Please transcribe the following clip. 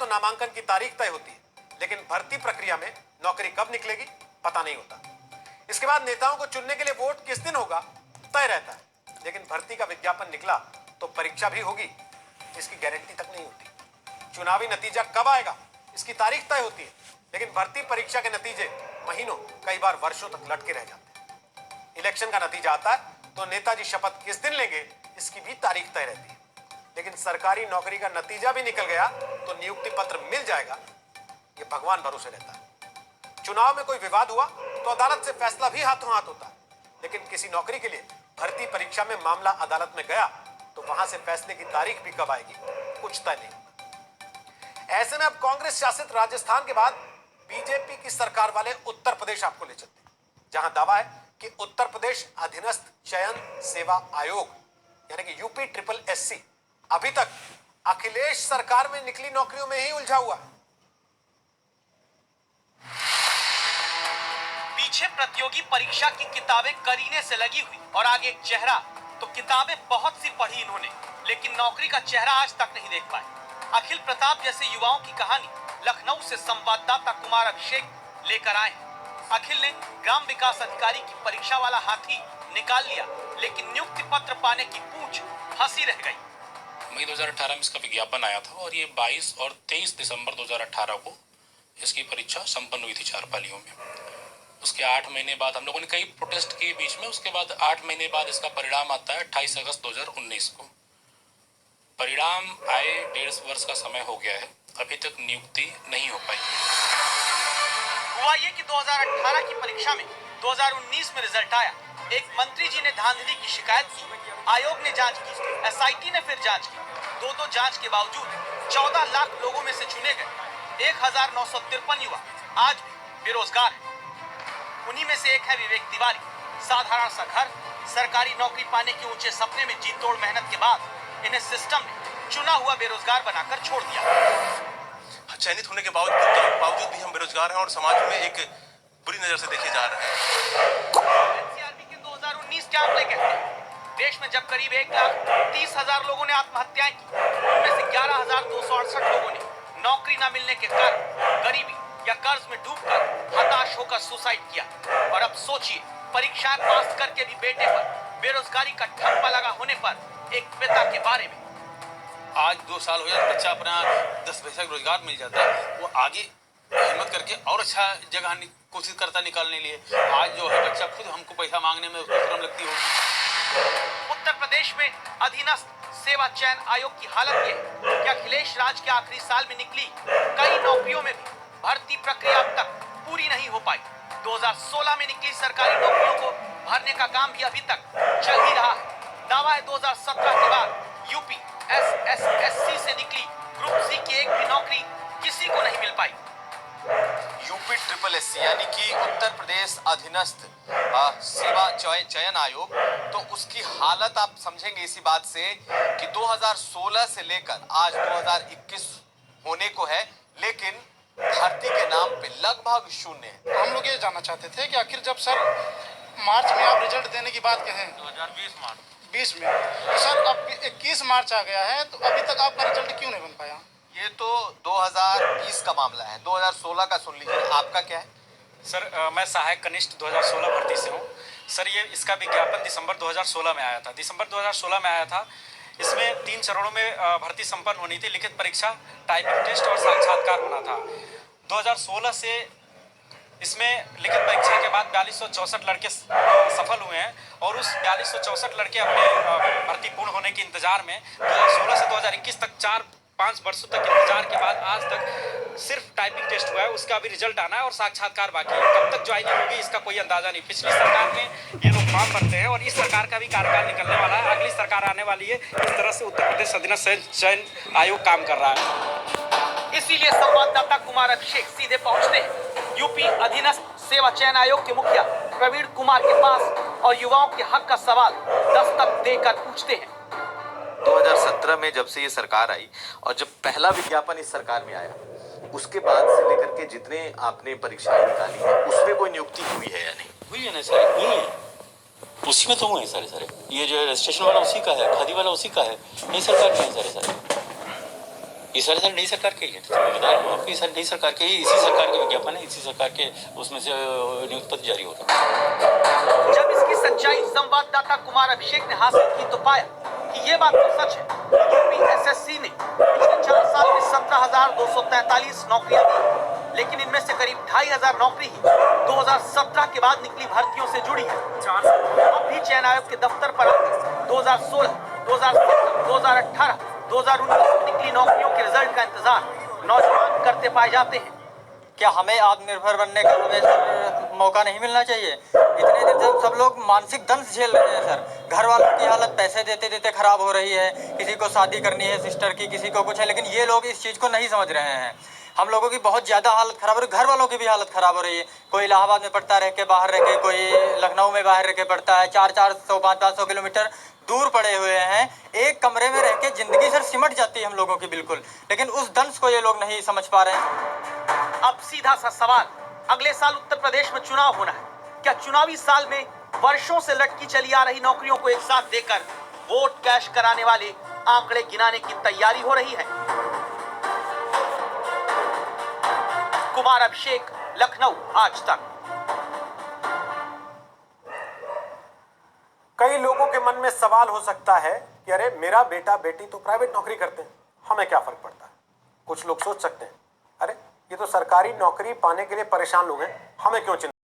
तो नामांकन की तारीख तय होती है, लेकिन भर्ती प्रक्रिया में नौकरी कब निकलेगी पता नहीं होता। इसके बाद नेताओं को चुनने के लिए वोट किस दिन होगा तय रहता है, लेकिन भर्ती का विज्ञापन निकला तो परीक्षा भी होगी, इसकी गारंटी तक नहीं होती। चुनावी नतीजा कब आएगा इसकी तारीख तय होती है, लेकिन भर्ती परीक्षा के नतीजे महीनों, कई बार वर्षों तक लटके रह जाते हैं। इलेक्शन का नतीजा आता है तो नेताजी शपथ किस दिन लेंगे इसकी भी तारीख तय रहती है, लेकिन सरकारी नौकरी का नतीजा भी निकल गया तो नियुक्ति पत्र मिल जाएगा, ये भगवान भरोसे रहता है। चुनाव में कोई विवाद हुआ तो अदालत से फैसला भी हाथों हाथ होता है, लेकिन किसी नौकरी के लिए भर्ती परीक्षा में मामला अदालत में गया तो वहां से फैसले की तारीख भी कब आएगी कुछ तय नहीं होता। ऐसे में अब कांग्रेस शासित राजस्थान के बाद बीजेपी की सरकार वाले उत्तर प्रदेश आपको ले चलते हैं, जहां दावा है कि उत्तर प्रदेश अधीनस्थ चयन सेवा आयोग यानी कि यूपी ट्रिपल एससी अभी तक अखिलेश सरकार में निकली नौकरियों में ही उलझा हुआ है। पीछे प्रतियोगी परीक्षा की किताबें करीने से लगी हुई और आगे एक चेहरा, तो किताबें बहुत सी पढ़ी इन्होंने, लेकिन नौकरी का चेहरा आज तक नहीं देख पाए। अखिल प्रताप जैसे युवाओं की कहानी लखनऊ से संवाददाता कुमार अभिषेक लेकर आए हैं। अखिल ने ग्राम विकास अधिकारी की परीक्षा वाला हाथी निकाल लिया, लेकिन नियुक्ति पत्र पाने की पूछ फंसी रह गई। मई 2018 में इसका विज्ञापन आया था और ये 22 और 23 दिसंबर 2018 को इसकी परीक्षा संपन्न हुई थी 4 पालियों में। उसके 8 महीने बाद हम लोगों ने कई प्रोटेस्ट किए बीच में, उसके बाद 8 महीने बाद इसका परिणाम आता है 28 अगस्त 2019 को। परिणाम आए 1.5 वर्ष का समय हो गया है, अभी तक नियुक्ति नहीं हो पाई। हुआ ये कि 2018 की परीक्षा में 2019 में रिजल्ट आया। एक मंत्री जी ने धांधली की शिकायत की, आयोग ने जांच की, एसआईटी ने फिर जांच की। दो जांच के बावजूद 14 लाख लोगों में से चुने गए 1953 युवा आज भी बेरोजगार हैं। उन्हीं में से एक है विवेक तिवारी। साधारण सा घर, सरकारी नौकरी पाने के ऊंचे सपने में जी तोड़ मेहनत के बाद इन्हें सिस्टम ने चुना हुआ बेरोजगार बनाकर छोड़ दिया। चयनित होने के बावजूद भी हम बेरोजगार हैं और समाज में एक बुरी नजर से देखे जा रहे हैं। एनसीआरबी के 2019 के आंकड़े कहते हैं देश में जब करीब 1,30,000 लोगों ने आत्महत्याएं की, उनमें से 11,268 लोगों ने नौकरी न मिलने के कारण गरीबी या कर्ज में डूबकर हताश होकर सुसाइड किया। और अब सोचिए, परीक्षाएं पास करके भी बेटे पर बेरोजगारी का ठप्पा लगा होने पर एक पिता के बारे में। आज 2 साल हो जाए, बच्चा अपना 10 पैसा रोजगार मिल जाता है, वो आगे हिम्मत करके और अच्छा जगह कोशिश करता निकालने लिए। आज जो है बच्चा खुद हमको पैसा मांगने में उसको शर्म लगती होगी। उत्तर प्रदेश में अधीनस्थ सेवा चयन आयोग की हालत ये है कि अखिलेश राज के आखिरी साल में निकली कई नौकरियों में भी भर्ती प्रक्रिया अब तक पूरी नहीं हो पाई। 2016 में निकली सरकारी नौकरियों को भरने का काम भी अभी तक चल ही रहा है। दावा है 2017 के बाद यूपी एसएसएससी से निकली ग्रुप सी की एक भी नौकरी किसी को नहीं मिल पाई। यूपी ट्रिपल एससी यानी कि उत्तर प्रदेश अधीनस्थ सेवा चयन आयोग, तो उसकी हालत आप समझेंगे इसी बात से कि 2016 से लेकर आज 2021 होने को है, लेकिन भर्ती के नाम पे लगभग शून्य है। हम लोग ये जानना चाहते थे कि आखिर जब सर मार्च में आप रिजल्ट देने की बात कहें 2020 में, तो सर अब 21 मार्च आ गया है, तो अभी तक आपका रिजल्ट क्यों नहीं बन पाया? ये तो 2020 का मामला है, 2016 का सुन लीजिए। आपका क्या है? सर मैं सहायक कनिष्ठ 2016 भर्ती से हूँ। सर ये इसका विज्ञापन दिसंबर 2016 में आया था। दिसंबर 2016 में आया था। इसमें 3 चरणों में भर्ती संपन्न होनी थी। लिखित परीक्षा, टाइपिंग टेस्ट और साक्षात्कार होना था। 2016 से इसमें लिखित परीक्षा के बाद 4264 लड़के सफल हुए हैं और उस 4264 लड़के अपने भर्ती पूर्ण होने के इंतजार में 2016 से 2021 तक 4-5 वर्षों तक इंतजार के बाद आज तक सिर्फ टाइपिंग टेस्ट हुआ है। उसका अभी रिजल्ट आना है और साक्षात्कार बाकी है। कब तक ज्वाइनिंग होगी इसका कोई अंदाजा नहीं। पिछली सरकार में ये लोग फॉर्म भरते हैं और इस सरकार का भी कार्यकाल निकलने वाला है। अगली सरकार आने वाली है। इस तरह से उत्तर प्रदेश अधीनस्थ चयन आयोग काम कर रहा है। इसीलिए संवाददाता कुमार अभिषेक सीधे पहुंचते हैं यूपी अधीनस्थ सेवा चयन आयोग के मुखिया प्रवीण कुमार के पास और युवाओं के हक का सवाल दस्तक देकर पूछते हैं। 2017 में जब से ये सरकार आई और जब पहला विज्ञापन इस सरकार में आया, उसके बाद से लेकर के जितने आपने परीक्षाएं निकाली हैं, उसमें कोई नियुक्ति हुई है या नहीं? हुई है ना सर, हुई है। उसी में तो हुए हैं सारे। ये जो रजिस्ट्रेशन वाला उसी का है, खादी वाला उसी का है। नहीं सरकार नहीं है सारे। ये सर नई सरकार के ही है, तो मैं बता रहा हूँ आपको, ये सर नई सरकार के ही, इसी सरकार के विज्ञापन है, इसी सरकार के उसमें से नियुक्ति पत्र जारी हो रहा है। जब इसकी सच्चाई संवाददाता कुमार अभिषेक ने हासिल की तो पाया कि ये बात तो सच है। यूपीएसएससी ने पिछले 4 साल में 17,243 नौकरियां दी, लेकिन इनमें से करीब 2,500 नौकरी ही 2017 के बाद निकली भर्तियों से जुड़ी है। अब भी चयन आयोग के दफ्तर पर आकर 2016, 2017, 2018, 2019 में निकली नौकरियों के रिजल्ट का इंतजार नौजवान करते पाए जाते हैं। क्या हमें आत्मनिर्भर बनने का हमें सर मौका नहीं मिलना चाहिए? इतने दिन से सब लोग मानसिक दंश झेल रहे हैं सर। घर वालों की हालत पैसे देते देते खराब हो रही है, किसी को शादी करनी है सिस्टर की, किसी को कुछ है, लेकिन ये लोग इस चीज़ को नहीं समझ रहे हैं। हम लोगों की बहुत ज़्यादा हालत ख़राब हो रही है, घर वालों की भी हालत ख़राब हो रही है। कोई इलाहाबाद में पढ़ता रह के बाहर रह के, कोई लखनऊ में बाहर रह के पढ़ता है, 400-400, 500 किलोमीटर दूर पड़े हुए हैं। एक कमरे में रह के ज़िंदगी सर सिमट जाती है हम लोगों की बिल्कुल, लेकिन उस दंश को ये लोग नहीं समझ पा रहे हैं। अब सीधा सा सवाल, अगले साल उत्तर प्रदेश में चुनाव होना है, क्या चुनावी साल में वर्षों से लटकी चली आ रही नौकरियों को एक साथ देकर वोट कैश कराने वाले आंकड़े गिनाने की तैयारी हो रही है? कुमार अभिषेक, लखनऊ, आज तक। कई लोगों के मन में सवाल हो सकता है कि अरे मेरा बेटा बेटी तो प्राइवेट नौकरी करते हैं, हमें क्या फर्क पड़ता है। कुछ लोग सोच सकते हैं अरे ये तो सरकारी नौकरी पाने के लिए परेशान लोग हैं, हमें क्यों चिंता।